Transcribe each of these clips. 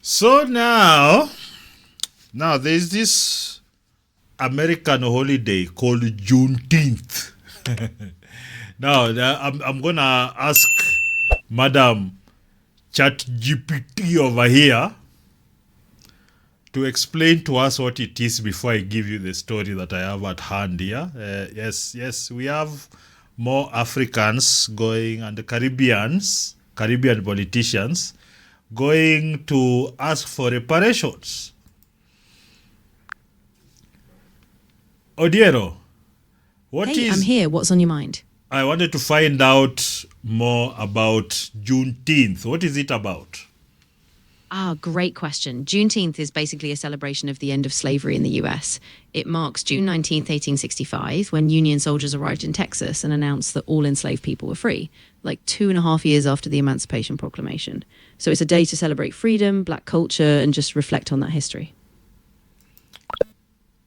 So now there's this American holiday called Juneteenth. Now I'm gonna ask Madam ChatGPT over here to explain to us what it is before I give you the story that I have at hand here. Yes, we have more Africans going and the Caribbean politicians going to ask for reparations. Odiero, I'm here. What's on your mind? I wanted to find out more about Juneteenth. What is it about? Great question. Juneteenth is basically a celebration of the end of slavery in the US. It marks June 19th, 1865, when Union soldiers arrived in Texas and announced that all enslaved people were free, like 2.5 years after the Emancipation Proclamation. So it's a day to celebrate freedom, black culture, and just reflect on that history.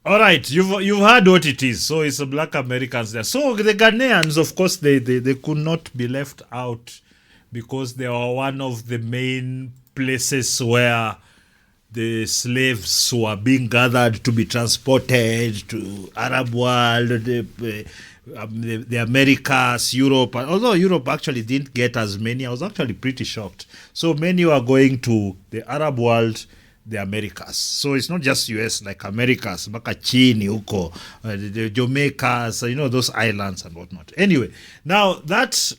All right, you've heard what it is. So it's black Americans there. So the Ghanaians, of course, they could not be left out because they were one of the main places where the slaves were being gathered to be transported to Arab world, the Americas, Europe. Although Europe actually didn't get as many, I was actually pretty shocked. So many were going to the Arab world, the Americas. So it's not just US, like Americas, baka Chini, huko, the Jamaicas, those islands and whatnot. Anyway, now that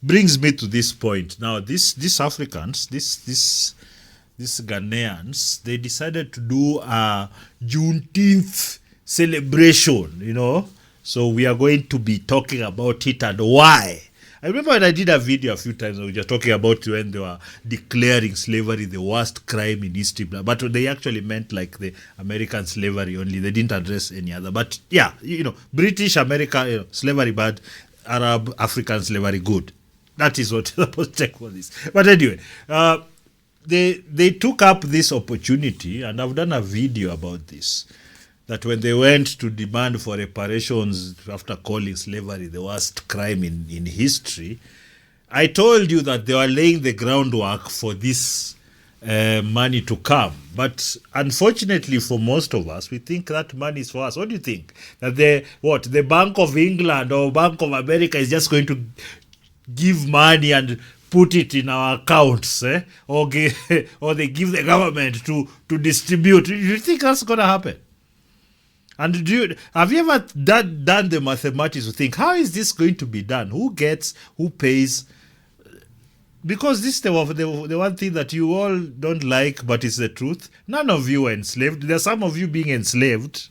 brings me to this point. Now, these Africans, these Ghanaians, they decided to do a Juneteenth celebration, So we are going to be talking about it and why. I remember when I did a video a few times, we were talking about when they were declaring slavery the worst crime in history, but they actually meant like the American slavery only. They didn't address any other. But yeah, British, America, slavery bad, Arab, African slavery good. That is what I was check for this. But anyway, they took up this opportunity, and I've done a video about this, that when they went to demand for reparations after calling slavery the worst crime in history, I told you that they were laying the groundwork for this money to come. But unfortunately for most of us, we think that money is for us. What do you think? That the Bank of England or Bank of America is just going to give money and put it in our accounts, or they give the government to distribute? Do you think that's going to happen? And have you ever done the mathematics to think, how is this going to be done? Who gets, who pays? Because this is the one thing that you all don't like, but it's the truth. None of you are enslaved. There are some of you being enslaved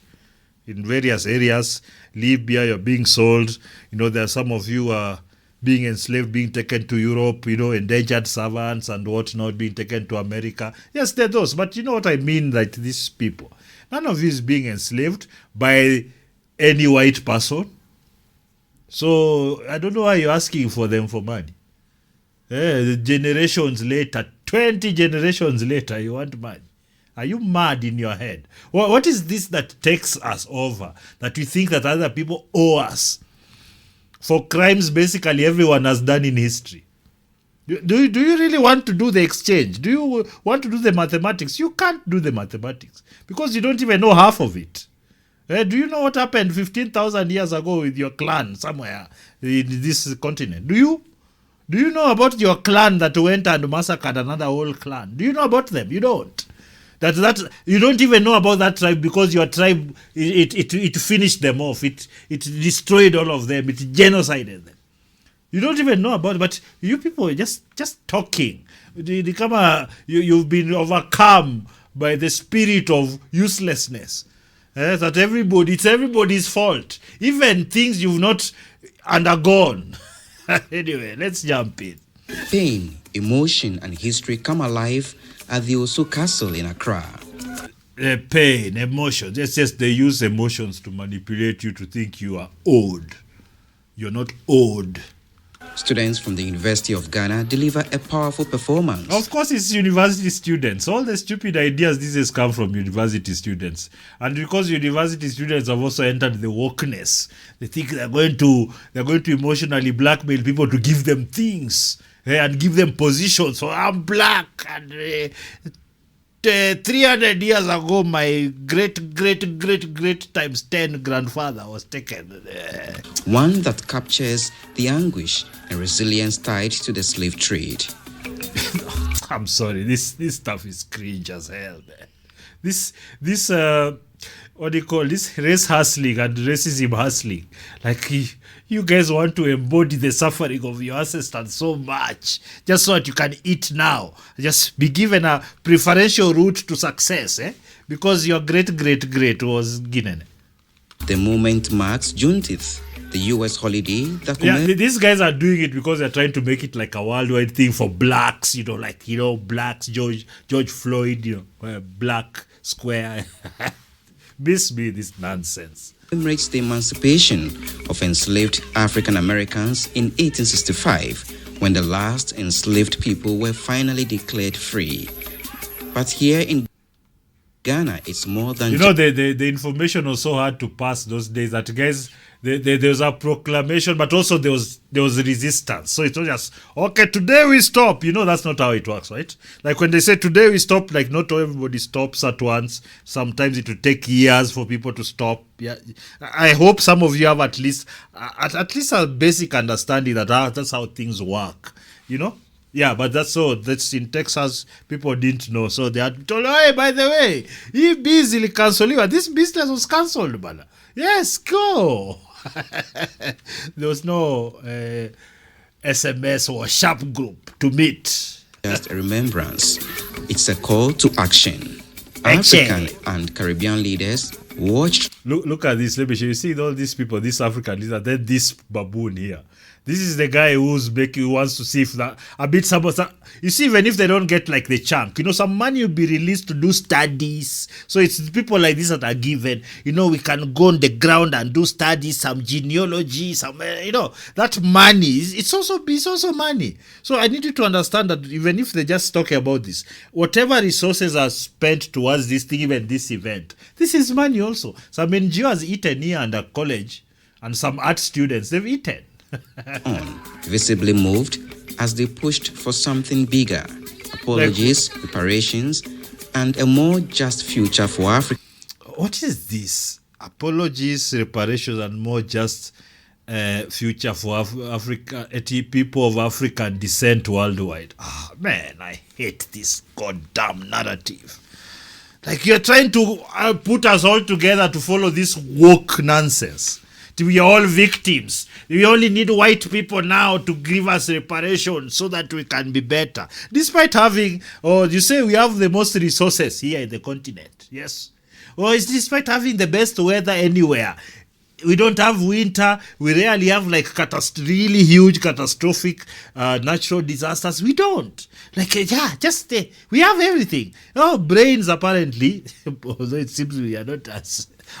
in various areas. Libya, you're being sold. There are some of you being enslaved, being taken to Europe, endangered servants and whatnot, being taken to America. Yes, there are those. But you know what I mean, like these people. None of you is being enslaved by any white person. So I don't know why you're asking for them for money. Generations later, 20 generations later, you want money. Are you mad in your head? What is this that takes us over, that we think that other people owe us for crimes basically everyone has done in history? Do you really want to do the exchange? Do you want to do the mathematics? You can't do the mathematics because you don't even know half of it. Do you know what happened 15,000 years ago with your clan somewhere in this continent? Do you know about your clan that went and massacred another whole clan? Do you know about them? You don't. That you don't even know about that tribe because your tribe it finished them off. It destroyed all of them. It genocided them. You don't even know about it, but you people are just talking. You've been overcome by the spirit of uselessness. That it's everybody's fault. Even things you've not undergone. Anyway, let's jump in. Pain, emotion, and history come alive at the Osu Castle in Accra. Pain, emotions. Yes, they use emotions to manipulate you to think you are old. You're not old. Students from the University of Ghana deliver a powerful performance. Of course, it's university students. All the stupid ideas these days come from university students. And because university students have also entered the wokeness, they think they're going to emotionally blackmail people to give them things. and give them positions. So I'm black, and 300 years ago, my great times 10 grandfather was taken. One that captures the anguish and resilience tied to the slave trade. I'm sorry, this stuff is cringe as hell, man. This what do you call this, race hustling and racism hustling? Like, you guys want to embody the suffering of your ancestors so much just so that you can eat now, just be given a preferential route to success, because your great was Guinea. The moment marks Juneteenth, the U.S. holiday that these guys are doing it because they're trying to make it like a worldwide thing for blacks, blacks, George Floyd, black square. Miss me this nonsense. commemorates the emancipation of enslaved African Americans in 1865, when the last enslaved people were finally declared free. But here in Ghana, it's more than... the information was so hard to pass those days that, guys, there was a proclamation, but also there was resistance. So it's not just, okay, today we stop. That's not how it works, right? Like when they say today we stop, like not everybody stops at once. Sometimes it will take years for people to stop. Yeah, I hope some of you have at least a basic understanding that that's how things work. Yeah, but that's in Texas, people didn't know. So they had told, hey, by the way, he busy cancelled. This business was cancelled, man. Yes, go. There was no SMS or sharp group to meet. Just a remembrance. It's a call to action. African and Caribbean leaders watched. Look at this. Let me show you. See all these people, this African leader, then this baboon here. This is the guy who wants to see if that a bit some. You see, even if they don't get like the chunk, some money will be released to do studies. So it's people like this that are given. We can go on the ground and do studies, some genealogy, some that money. It's also money. So I need you to understand that even if they just talk about this, whatever resources are spent towards this thing, even this event, this is money also. Some NGO has eaten here under college, and some art students they've eaten. Visibly moved as they pushed for something bigger. Apologies, reparations, and a more just future for Africa. What is this? Apologies, reparations, and more just future for Africa, people of African descent worldwide. Man, I hate this goddamn narrative. Like, you're trying to put us all together to follow this woke nonsense. We are all victims. We only need white people now to give us reparations so that we can be better. Despite having, you say we have the most resources here in the continent. Yes. It's despite having the best weather anywhere. We don't have winter. We rarely have like really huge catastrophic natural disasters. We don't. We have everything. Brains apparently, although it seems we are not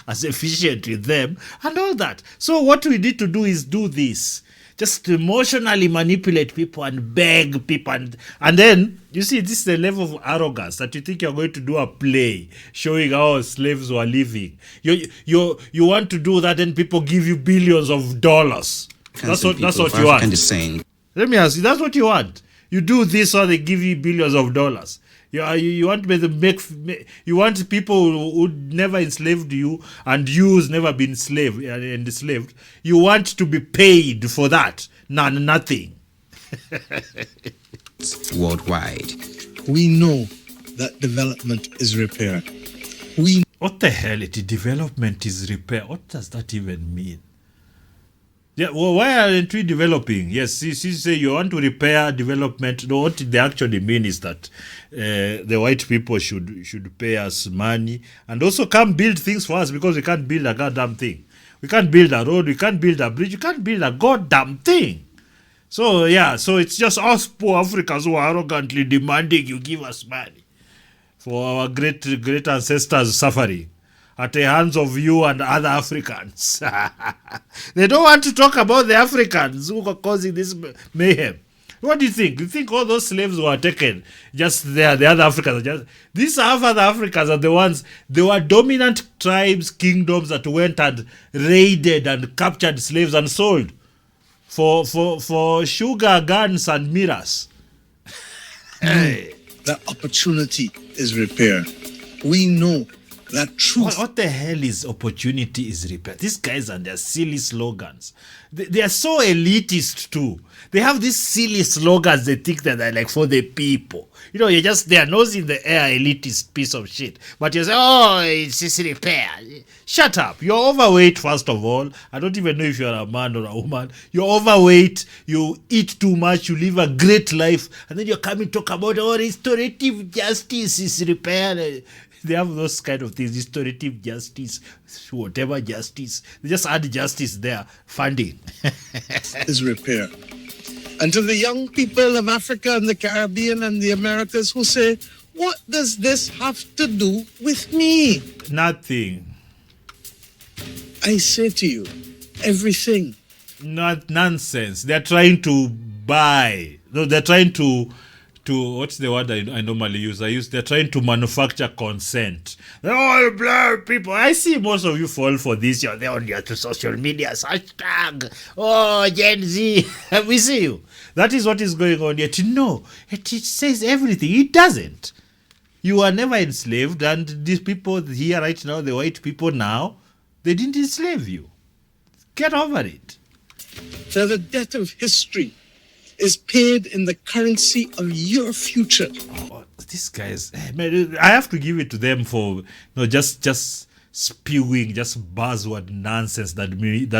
as efficient with them and all that. So what we need to do is do this. Just emotionally manipulate people and beg people. And then, you see, this is the level of arrogance that you think you're going to do a play showing how slaves were living. You want to do that and people give you billions of dollars. That's what you want. Let me ask you, that's what you want. You do this or they give you billions of dollars. You want you want people who never enslaved you and you's never been enslaved. You want to be paid for that. Nothing. Worldwide. We know that development is repair. What the hell? Development is repair. What does that even mean? Yeah, well, why aren't we developing? Yes, you say you want to repair development. No, what they actually mean is that the white people should pay us money and also come build things for us, because we can't build a goddamn thing. We can't build a road, we can't build a bridge, we can't build a goddamn thing. So it's just us poor Africans who are arrogantly demanding you give us money for our great ancestors suffering at the hands of you and other Africans. They don't want to talk about the Africans who are causing this mayhem. What do you think? You think all those slaves were taken? Just the other Africans. These other Africans are the ones, they were dominant tribes, kingdoms that went and raided and captured slaves and sold. for sugar, guns, and mirrors. That opportunity is repair. We know that truth. What the hell is opportunity is repair? These guys and their silly slogans. They are so elitist too. They have these silly slogans. They think that they're like for the people. You know, you're just their nose in the air, elitist piece of shit. But you say, oh, it's just repair. Shut up. You're overweight, first of all. I don't even know if you're a man or a woman. You're overweight. You eat too much. You live a great life. And then you come and talk about, oh, restorative justice is repair. They have those kind of things, restorative justice, whatever justice. They just add justice there, funding. Is repair. And to the young people of Africa and the Caribbean and the Americas who say, what does this have to do with me? Nothing. I say to you, everything. Not nonsense. They're trying to buy. No, they're trying to what's the word I normally use? They're trying to manufacture consent. They're all blur people. I see most of you fall for this. You're there on your social media. Hashtag. Oh, Gen Z. We see you. That is what is going on. Yet, no, it says everything. It doesn't. You were never enslaved. And these people here right now, the white people now, they didn't enslave you. Get over it. So the debt of history is paid in the currency of your future. Oh, these guys, man, I have to give it to them for just spewing just buzzword nonsense that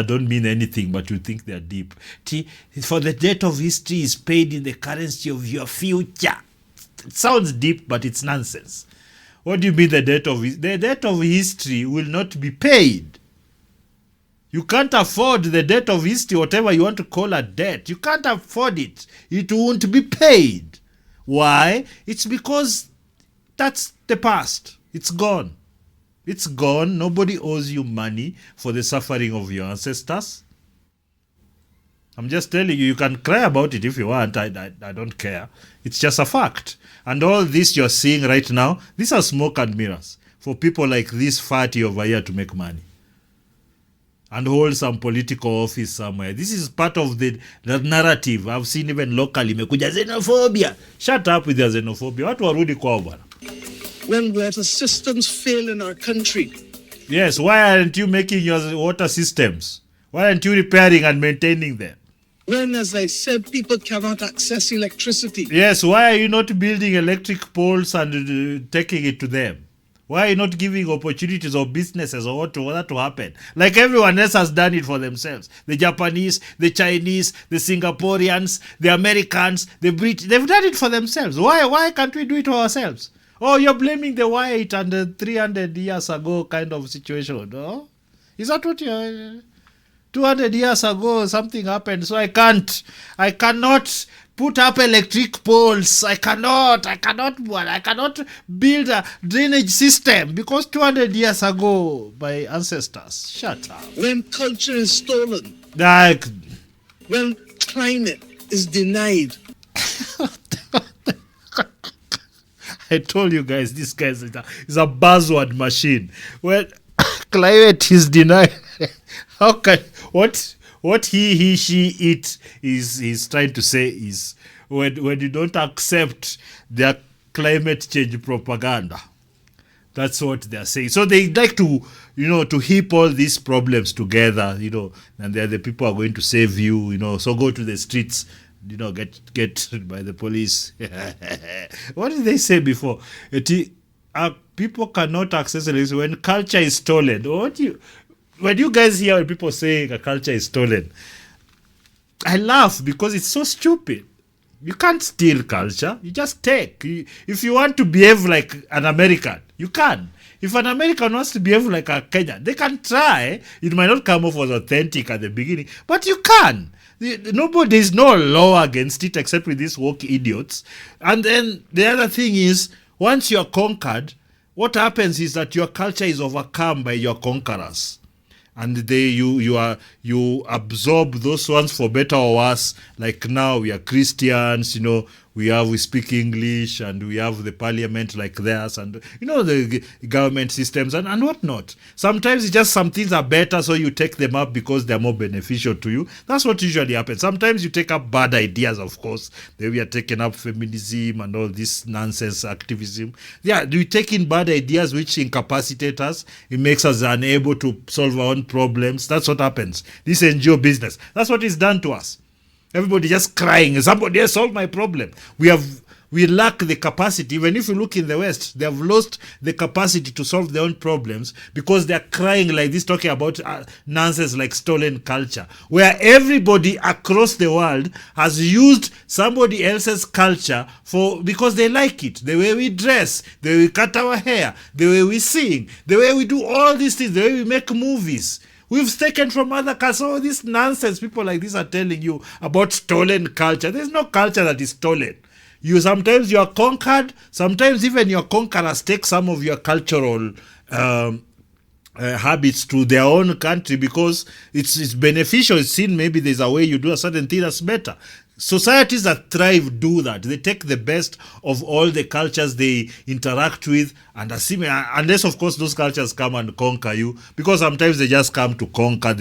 don't mean anything, but you think they're deep. For the debt of history is paid in the currency of your future. It sounds deep, but it's nonsense. What do you mean the debt of history will not be paid? You can't afford the debt of history, whatever you want to call a debt. You can't afford it. It won't be paid. Why? It's because that's the past. It's gone. It's gone. Nobody owes you money for the suffering of your ancestors. I'm just telling you, you can cry about it if you want. I don't care. It's just a fact. And all this you're seeing right now, these are smoke and mirrors for people like this fatty over here to make money and hold some political office somewhere. This is part of the narrative. I've seen even locally, mekuja xenophobia. Shut up with your xenophobia. Watu warudi kwao bwana. When the systems fail in our country. Yes, why aren't you making your water systems? Why aren't you repairing and maintaining them? When, as I said, people cannot access electricity. Yes, why are you not building electric poles and taking it to them? Why are you not giving opportunities or businesses or what to happen? Like everyone else has done it for themselves. The Japanese, the Chinese, the Singaporeans, the Americans, the British, they've done it for themselves. Why can't we do it for ourselves? Oh, you're blaming the white and the 300 years ago kind of situation, no? Is that what you're... 200 years ago, something happened, so I cannot put up electric poles. I cannot build a drainage system because 200 years ago, my ancestors. Shut up. When culture is stolen. Like, when climate is denied. I told you guys, this guy is a buzzword machine. When climate is denied, how can what he she it is trying to say is when you don't accept their climate change propaganda. That's what they're saying. So they like to, to heap all these problems together, and they're the people who are going to save you, so go to the streets, get by the police. What did they say before? People cannot access it when culture is stolen. When you guys hear when people saying a culture is stolen, I laugh because it's so stupid. You can't steal culture. You just take. If you want to behave like an American, you can. If an American wants to behave like a Kenyan, they can try. It might not come off as authentic at the beginning, but you can. There's no law against it except with these woke idiots. And then the other thing is, once you're conquered, what happens is that your culture is overcome by your conquerors. And you absorb those ones for better or worse. Like now we are Christians, we speak English, and we have the parliament like theirs, and the government systems and whatnot. Sometimes it's just some things are better, so you take them up because they're more beneficial to you. That's what usually happens. Sometimes you take up bad ideas, of course. Then we are taking up feminism and all this nonsense activism. Yeah, we take in bad ideas which incapacitate us. It makes us unable to solve our own problems. That's what happens. This NGO business. That's what is done to us. Everybody just crying, somebody else solve my problem. We lack the capacity. Even if you look in the West, they have lost the capacity to solve their own problems because they're crying like this, talking about nonsense like stolen culture, where everybody across the world has used somebody else's culture because they like it. The way we dress, the way we cut our hair, the way we sing, the way we do all these things, the way we make movies. We've taken from other cultures. All this nonsense people like this are telling you about stolen culture. There's no culture that is stolen. Sometimes you are conquered. Sometimes even your conquerors take some of your cultural habits to their own country because it's beneficial. It's seen maybe there's a way you do a certain thing that's better. Societies that thrive do that. They take the best of all the cultures they interact with and assimilate, unless of course those cultures come and conquer you, because sometimes they just come to conquer.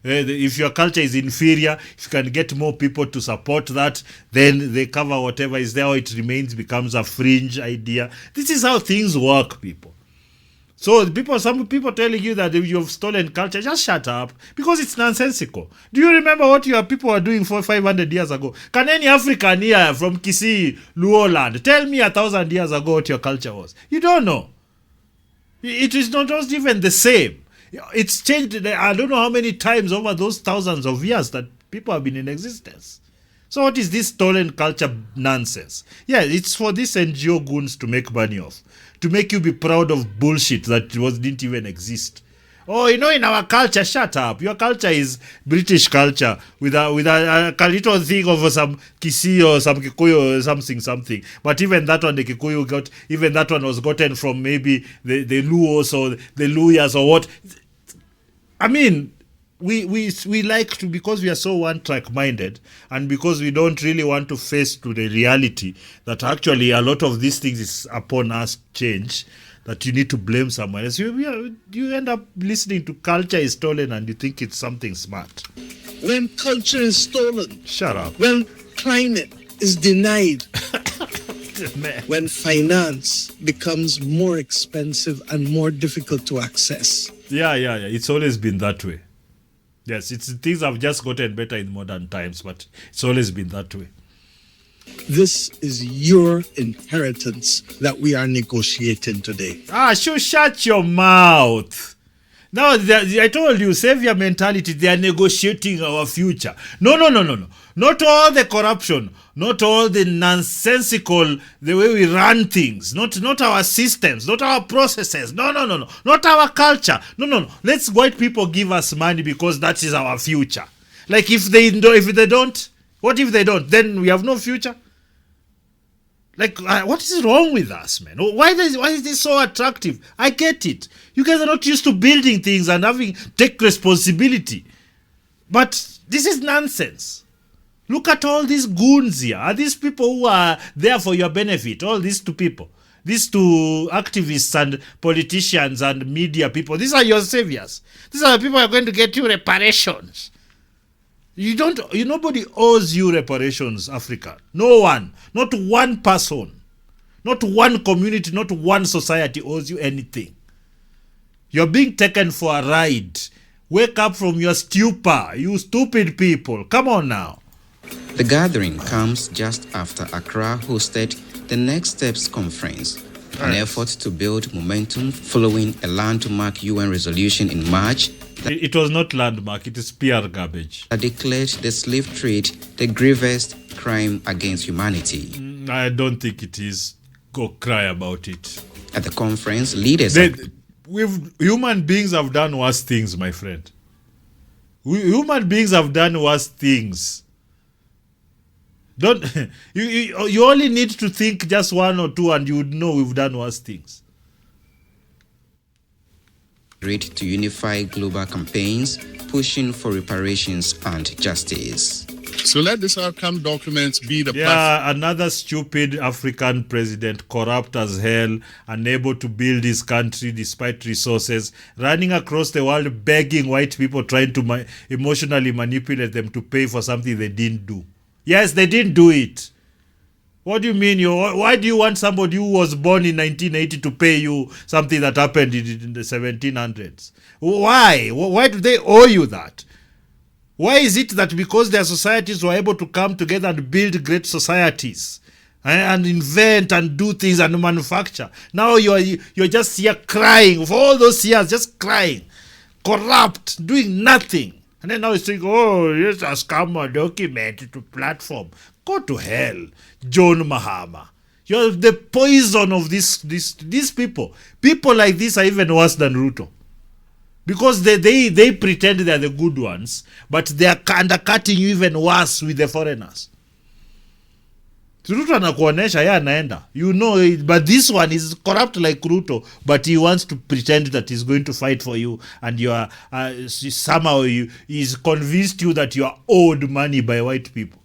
If your culture is inferior, if you can get more people to support that, then they cover whatever is there, or it becomes a fringe idea. This is how things work, people. So some people telling you that if you've stolen culture, just shut up, because it's nonsensical. Do you remember what your people were doing 500 years ago? Can any African here from Kisii, Luo land, tell me 1,000 years ago what your culture was? You don't know. It is not just even the same. It's changed. I don't know how many times over those thousands of years that people have been in existence. So what is this stolen culture nonsense? Yeah, it's for these NGO goons to make money off, to make you be proud of bullshit that didn't even exist. Oh, in our culture, shut up. Your culture is British culture with a little thing of some Kisii or some Kikuyu or something. But even that one, the Kikuyu even that one was gotten from maybe the Luos or the Luyas or what. I mean, we like to, because we are so one-track minded, and because we don't really want to face to the reality that actually a lot of these things is upon us change, that you need to blame someone else. You end up listening to culture is stolen and you think it's something smart. When culture is stolen, shut up. When climate is denied, when finance becomes more expensive and more difficult to access. Yeah. It's always been that way. Yes, things have just gotten better in modern times, but it's always been that way. This is your inheritance that we are negotiating today. Shut your mouth. Now, I told you, savior mentality, they are negotiating our future. No. Not all the corruption, not all the nonsensical, the way we run things, not our systems, not our processes. No. Not our culture. No. Let's white people give us money because that is our future. Like if they don't, what if they don't? Then we have no future. Like, what is wrong with us, man? Why is this so attractive? I get it. You guys are not used to building things and take responsibility. But this is nonsense. Look at all these goons here. Are these people who are there for your benefit? All these two people. These two activists and politicians and media people. These are your saviors. These are the people who are going to get you reparations. Nobody owes you reparations, Africa. No one. Not one person. Not one community. Not one society owes you anything. You're being taken for a ride. Wake up from your stupor, you stupid people. Come on now. The gathering comes just after Accra hosted the Next Steps Conference, an effort to build momentum following a landmark UN resolution in March. It was not landmark, it is PR garbage. That declared the slave trade the gravest crime against humanity. I don't think it is. Go cry about it. At the conference, leaders... Human beings have done worse things, my friend. Human beings have done worse things. You only need to think just one or two and you would know we've done worse things. To unify global campaigns, pushing for reparations and justice. So let this outcome document be the Yeah, another stupid African president, corrupt as hell, unable to build his country despite resources, running across the world begging white people, trying to emotionally manipulate them to pay for something they didn't do. Yes, they didn't do it. What do you mean? Why do you want somebody who was born in 1980 to pay you something that happened in the 1700s? Why? Why do they owe you that? Why is it that because their societies were able to come together and build great societies and invent and do things and manufacture, now you're just here crying for all those years, just crying, corrupt, doing nothing, and then now you're saying, oh, yes, a scam document to platform. Go to hell, John Mahama. You're the poison of these people. People like this are even worse than Ruto. Because they pretend they're the good ones, but they are undercutting you even worse with the foreigners. Ruto anakuonesha ya anaenda. You know, but this one is corrupt like Ruto, but he wants to pretend that he's going to fight for you, and you are somehow he's convinced you that you are owed money by white people.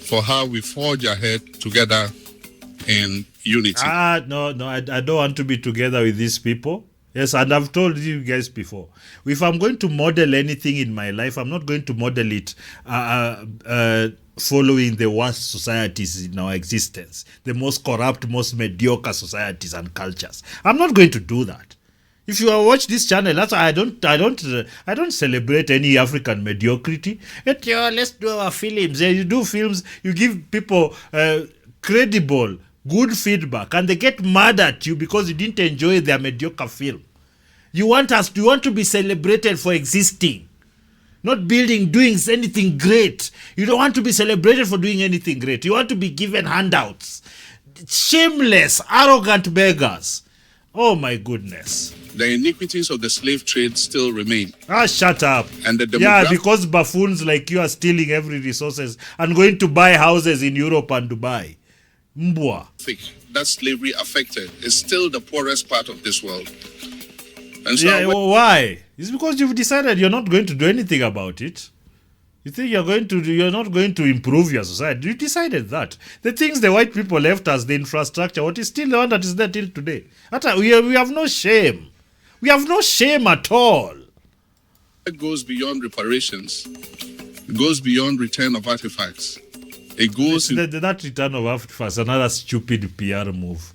For how we forge ahead together in unity. No, I don't want to be together with these people. Yes, and I've told you guys before, if I'm going to model anything in my life, I'm not going to model it following the worst societies in our existence, the most corrupt, most mediocre societies and cultures. I'm not going to do that. If you watch this channel, that's why I don't celebrate any African mediocrity. Let's do our films. You do films, you give people credible, good feedback, and they get mad at you because you didn't enjoy their mediocre film. You want to be celebrated for existing, not doing anything great. You don't want to be celebrated for doing anything great. You want to be given handouts. Shameless, arrogant beggars. Oh my goodness. The iniquities of the slave trade still remain. Shut up. And the because buffoons like you are stealing every resources and going to buy houses in Europe and Dubai. Mbwa. That slavery affected is still the poorest part of this world. And so why? It's because you've decided you're not going to do anything about it. You think you're not going to improve your society. You decided that. The things the white people left us, the infrastructure, what is still the one that is there till today. We have no shame. We have no shame at all. It goes beyond reparations. It goes beyond return of artifacts. It goes that return of artifacts, another stupid PR move.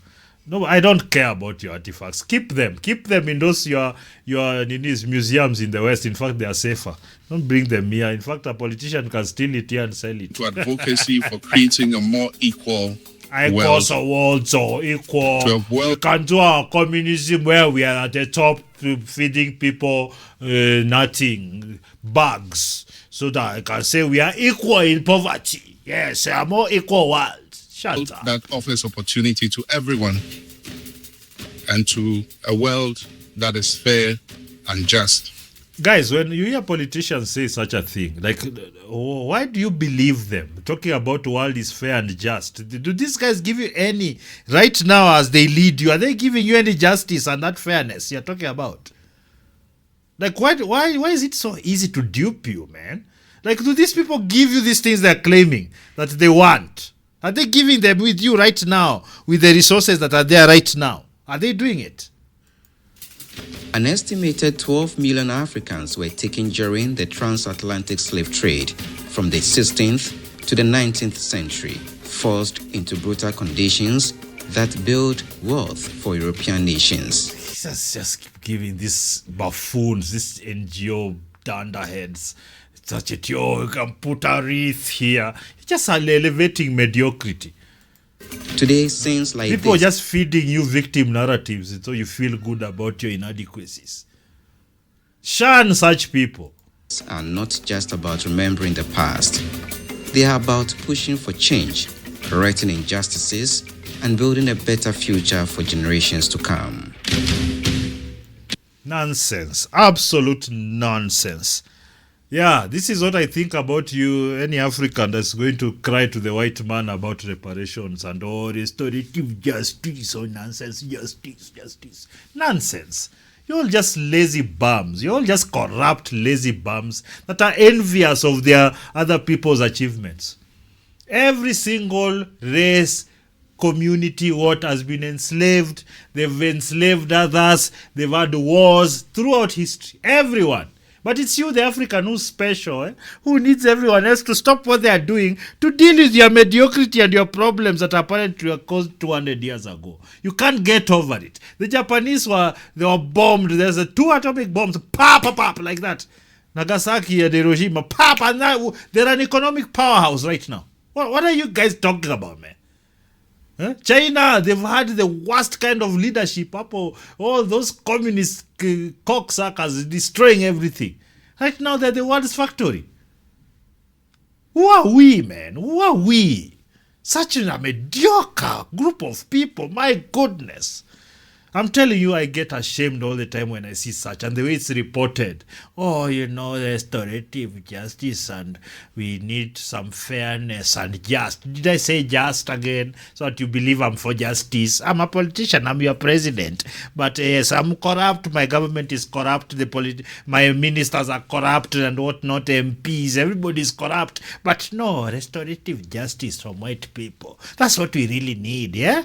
No, I don't care about your artifacts. Keep them in those your museums in the West. In fact, they are safer. Don't bring them here. In fact, a politician can steal it here and sell it. To advocacy for creating a more equal world, so equal. We can do our communism where we are at the top, feeding people nothing, bugs, so that I can say we are equal in poverty. Yes, a more equal world. Shut up. That offers opportunity to everyone and to a world that is fair and just. Guys, when you hear politicians say such a thing, like, why do you believe them? Talking about the world is fair and just. Do these guys give you any, right now as they lead you, are they giving you any justice and that fairness you're talking about? Like, why is it so easy to dupe you, man? Like, do these people give you these things they're claiming that they want? Are they giving them with you right now, with the resources that are there right now? Are they doing it? An estimated 12 million Africans were taken during the transatlantic slave trade from the 16th to the 19th century, forced into brutal conditions that built wealth for European nations. Just keep giving these buffoons, these NGO dunderheads, such a you can put a wreath here. It's just elevating mediocrity. Today, scenes like people this, just feeding you victim narratives so you feel good about your inadequacies. Shun such people. Are not just about remembering the past. They are about pushing for change, correcting injustices, and building a better future for generations to come. Nonsense. Absolute nonsense. Yeah, this is what I think about you, any African that's going to cry to the white man about reparations and restorative justice, nonsense, justice. Nonsense. You're all just lazy bums. You're all just corrupt, lazy bums that are envious of their other people's achievements. Every single race, community, what has been enslaved, they've enslaved others, they've had wars throughout history. Everyone. But it's you, the African, who's special, who needs everyone else to stop what they are doing to deal with your mediocrity and your problems that apparently were caused 200 years ago. You can't get over it. The Japanese were bombed. There's 2 atomic bombs, pop, pop, pop, like that. Nagasaki and Hiroshima, pop, and now they're an economic powerhouse right now. What are you guys talking about, man? China, they've had the worst kind of leadership up, all those communist cocksuckers destroying everything. Right now, they're the world's factory. Who are we, man? Who are we? Such a mediocre group of people. My goodness. I'm telling you, I get ashamed all the time when I see such, and the way it's reported. Oh, restorative justice, and we need some fairness and just. Did I say just again? So that you believe I'm for justice. I'm a politician. I'm your president. But yes, I'm corrupt. My government is corrupt. My ministers are corrupt and whatnot. MPs, everybody's corrupt. But no, restorative justice from white people. That's what we really need, yeah?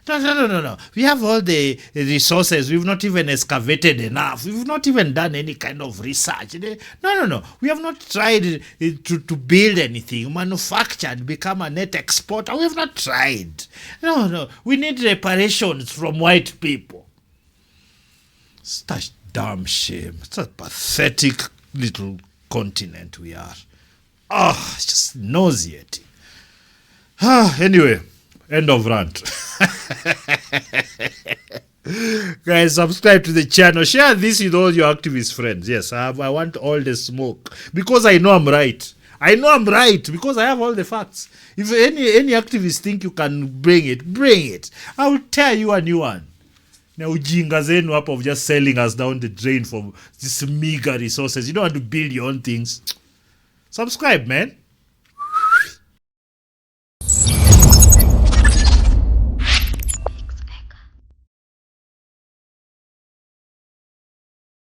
No. We have all the resources. We've not even excavated enough. We've not even done any kind of research. No. We have not tried to build anything, manufactured, become a net exporter. We have not tried. No. We need reparations from white people. Such damn shame. Such a pathetic little continent we are. Oh, it's just nauseating. Anyway, end of rant. Guys, subscribe to the channel. Share this with all your activist friends. Yes, I want all the smoke. Because I know I'm right. I know I'm right because I have all the facts. If any activists think you can bring it. I will tell you a new one. Now, ujinga zenu up of just selling us down the drain for these meager resources. You don't want to build your own things. Subscribe, man.